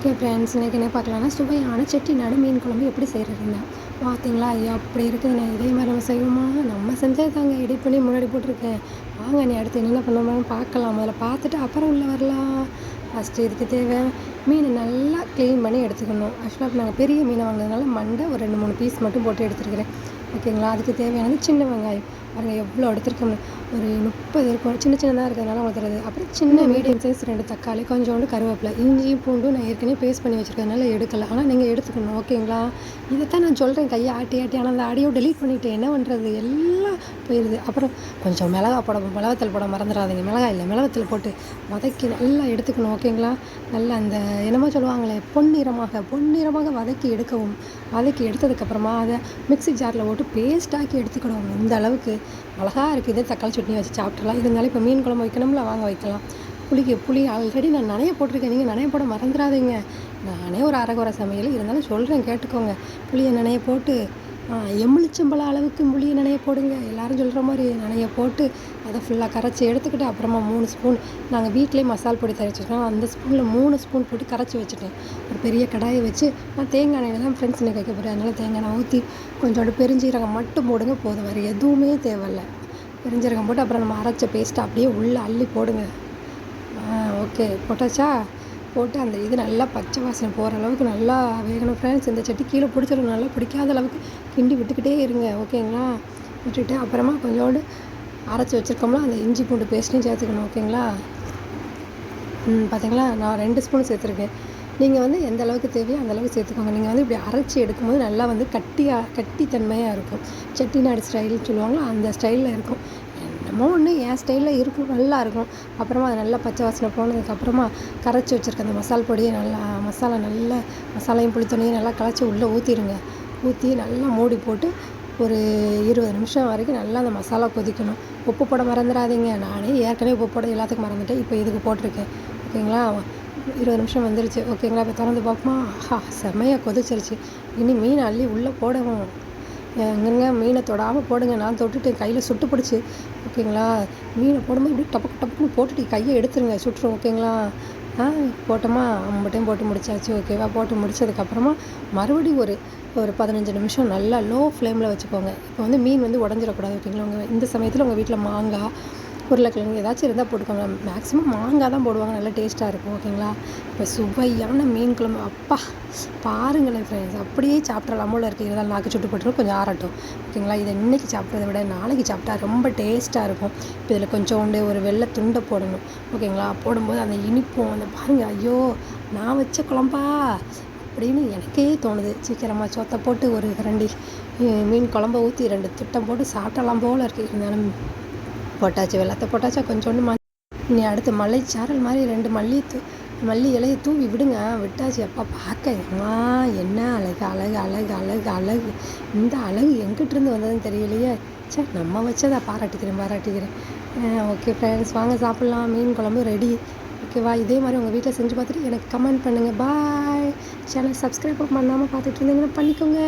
Okay friends, இன்றைக்கி என்ன பார்க்கலான்னா சுவையான செட்டிநாடு மீன் குழம்பு எப்படி செய்கிறதுங்க. பார்த்தீங்களா, ஐயா அப்படி இருக்குதுண்ணே. இதே மாதிரி நம்ம செய்வோமா? நம்ம செஞ்சது தாங்க எடிட் பண்ணி முன்னாடி போட்டிருக்கேன். வாங்க நீ அடுத்து என்னென்ன பண்ணுவோம்னு பார்க்கலாம். முதல்ல பார்த்துட்டு அப்புறம் உள்ளே வரலாம். ஃபஸ்ட்டு இதுக்கு தேவை மீனை நல்லா க்ளீன் பண்ணி எடுத்துக்கணும். ஆக்சுவலாக இப்போ நாங்கள் பெரிய மீனை வாங்கினதுனால மண்டை ஒரு 2-3 பீஸ் மட்டும் போட்டு எடுத்துருக்கிறேன். ஓகேங்களா, அதுக்கு தேவையானது சின்ன வெங்காயம். பாருங்கள் எவ்வளோ எடுத்துருக்கோம்னு, ஒரு 30 இருக்கும். சின்ன சின்னதாக இருக்கிறதுனால உங்களுக்கு தருது. அப்புறம் சின்ன மீடியம் சைஸ் 2 தக்காளி, கொஞ்சோண்டு கருவேப்பிலை, இஞ்சி பூண்டு நான் ஏற்கனவே பேஸ்ட் பண்ணி வச்சுருக்கிறதுனால எடுக்கலை. ஆனால் நீங்கள் எடுத்துக்கணும். ஓகேங்களா, இதைத்தான் நான் சொல்கிறேன் கையை ஆட்டி ஆட்டி. ஆனால் அந்த ஆடியோ டெலீட் பண்ணிவிட்டேன். என்ன பண்ணுறது, எல்லாம் போயிடுது. அப்புறம் கொஞ்சம் மிளகாத்தூள் போட மறந்துடாதீங்க. மிளகாத்தூள் போட்டு வதக்கி நல்லா எடுத்துக்கணும். ஓகேங்களா, நல்லா அந்த என்னமோ சொல்லுவாங்களே பொன்னிறமாக வதக்கி எடுக்கவும். வதக்கி எடுத்ததுக்கப்புறமா அதை மிக்ஸி ஜாரில் போட்டு பேஸ்ட்டாக்கி எடுத்துக்கணும். இந்த அளவுக்கு அழகாக இருக்குது. தக்காளி சட்னி வச்சு சாப்பிட்றலாம். இருந்தாலும் இப்போ மீன் குழம்பு வைக்கணும்ல, வாங்க வைக்கலாம். புளி ஆல்ரெடி நான் நனைய போட்டிருக்கேன். நீங்கள் நனைய போட மறந்துடாதீங்க. நானே ஒரு அரைகுறை சமையல், இருந்தாலும் சொல்கிறேன் கேட்டுக்கோங்க. புளியை நனைய போட்டு எலுமிச்சம்பழம் அளவுக்கு புளியை நனைய போடுங்க. எல்லோரும் சொல்கிற மாதிரி நனைய போட்டு அதை ஃபுல்லாக கரைச்சி எடுத்துக்கிட்டு அப்புறமா 3 ஸ்பூன் நாங்கள் வீட்டிலே மசால் பொடி தயாரிச்சிருக்கோம். அந்த ஸ்பூனில் 3 ஸ்பூன் போட்டு கரைச்சி வச்சுட்டேன். ஒரு பெரிய கடாயை வச்சு நான் தேங்காய் எண்ணெயில் தான் ஃப்ரெண்ட்ஸ் இன்னைக்கு வைக்க போகிறேன். அதனால் தேங்காய் எண்ணெய் ஊற்றி கொஞ்சோண்டு பெருஞ்சீரகம் மட்டும் போடுங்க, போதும். வேறு எதுவுமே தேவையில்லை. பெருஞ்சீரகம் போட்டு அப்புறம் நம்ம அரைச்ச பேஸ்ட்டை அப்படியே உள்ளே அள்ளி போடுங்க. ஓகே, போட்டாச்சா? போட்டு அந்த இது நல்லா பச்சை வாசனை போகிற அளவுக்கு நல்லா வேகணும் ஃப்ரெண்ட்ஸ். இந்த சட்டி கீழே பிடிச்சிடும். நல்லா பிடிக்காத அளவுக்கு கிண்டி விட்டுக்கிட்டே இருங்க. ஓகேங்களா, விட்டுட்டு அப்புறமா கொஞ்சோண்டு அரைச்சி வச்சுருக்கோம்னா அந்த இஞ்சி பூண்டு பேஸ்ட்டையும் சேர்த்துக்கணும். ஓகேங்களா, பார்த்தீங்களா, நான் 2 ஸ்பூன் சேர்த்துருக்கேன். நீங்கள் வந்து எந்த அளவுக்கு தேவையோ அந்த அளவுக்கு சேர்த்துக்கோங்க. நீங்கள் வந்து இப்படி அரைச்சி எடுக்கும்போது நல்லா வந்து கட்டித்தன்மையாக இருக்கும். செட்டிநாடு ஸ்டைல்னு சொல்லுவாங்களோ அந்த ஸ்டைலில் இருக்கும். என்னமோ ஒன்று என் ஸ்டைலில் இருக்கும், நல்லாயிருக்கும். அப்புறமா அது நல்லா பச்சை வாசனை போனதுக்கப்புறமா கரைச்சி வச்சுருக்க அந்த மசால் பொடியை மசாலையும் புளித்தண்ணியும் நல்லா கரைச்சி உள்ளே ஊற்றிடுங்க. ஊற்றி நல்லா மூடி போட்டு ஒரு 20 நிமிஷம் வரைக்கும் நல்லா அந்த மசாலா கொதிக்கணும். உப்பு போட மறந்துடாதீங்க. நானே ஏற்கனவே உப்பு போட எல்லாத்துக்கும் மறந்துட்டேன். இப்போ இதுக்கு போட்டிருக்கேன். ஓகேங்களா, 20 நிமிஷம் வந்துருச்சு. ஓகேங்களா, இப்போ திறந்து பார்ப்போமா? செம்மையாக கொதிச்சிருச்சு. இனி மீன் அள்ளி உள்ளே போடவும். எங்கங்க மீனை தொடாமல் போடுங்க. நான் தொட்டுட்டு கையில் சுட்டு பிடிச்சி. ஓகேங்களா, மீனை போடும்போது இப்படி டப்புன்னு போட்டுட்டு கையை எடுத்துருங்க, சுட்டுரும். ஓகேங்களா, போட்டோமா, அம்பட்டையும் போட்டு முடிச்சாச்சு. ஓகேவா, போட்டு முடிச்சதுக்கப்புறமா மறுபடியும் ஒரு 15 நிமிஷம் நல்லா லோ ஃப்ளேமில் வச்சுக்கோங்க. இப்போ வந்து மீன் வந்து உடஞ்சிடக்கூடாது. ஓகேங்களா, இந்த சமயத்தில் உங்கள் வீட்டில் மாங்காய், உருளைக்கிழங்கு ஏதாச்சும் இருந்தால் போட்டுக்கோங்க. மேக்ஸிமம் மாங்காய் தான் போடுவாங்க, நல்லா டேஸ்ட்டாக இருக்கும். ஓகேங்களா, இப்போ சுவையான மீன் குழம்பு. அப்பா பாருங்களேன் ஃப்ரெண்ட்ஸ், அப்படியே சாப்பிட்றலாம் போல இருக்குது. இருந்தாலும் நாக்கு சுட்டு போட்டுரும், கொஞ்சம் ஆறட்டும். ஓகேங்களா, இதை இன்றைக்கி சாப்பிட்றத விட நாளைக்கு சாப்பிட்டா ரொம்ப டேஸ்ட்டாக இருக்கும். இப்போ இதில் கொஞ்சோண்டு ஒரு வெள்ளை துண்டை போடணும். ஓகேங்களா, போடும்போது அந்த இனிப்பும் அந்த பாருங்கள், ஐயோ நான் வச்ச குழம்பா அப்படின்னு எனக்கே தோணுது. சீக்கிரமாக சோத்தை போட்டு ஒரு 2 மீன் குழம்பை ஊற்றி 2 திட்டம் போட்டு சாப்பிடலாம் போல் இருக்குது. இருந்தாலும் போட்டாச்சு, வெள்ளத்தை போட்டாச்சா, கொஞ்சோண்டு இனி அடுத்து மல்லிச்சாரல் மாதிரி 2 மல்லி இலையை தூவி விடுங்க. விட்டாச்சு. அப்பா பார்க்க என்ன அழகு. இந்த அழகு எங்கிட்டிருந்து வந்ததுன்னு தெரியலையே. சரி, நம்ம வச்சதா. பாராட்டிக்கிறேன். ஓகே ஃப்ரெண்ட்ஸ், வாங்க சாப்பிட்லாம். மீன் குழம்பு ரெடி. ஓகேவா, இதே மாதிரி உங்கள் வீட்டில் செஞ்சு பார்த்துட்டு எனக்கு கமெண்ட் பண்ணுங்கள். பாய். சேனல் சப்ஸ்கிரைப் பண்ணாமல் பார்த்துட்டு இருந்தீங்கன்னா பண்ணிக்கோங்க.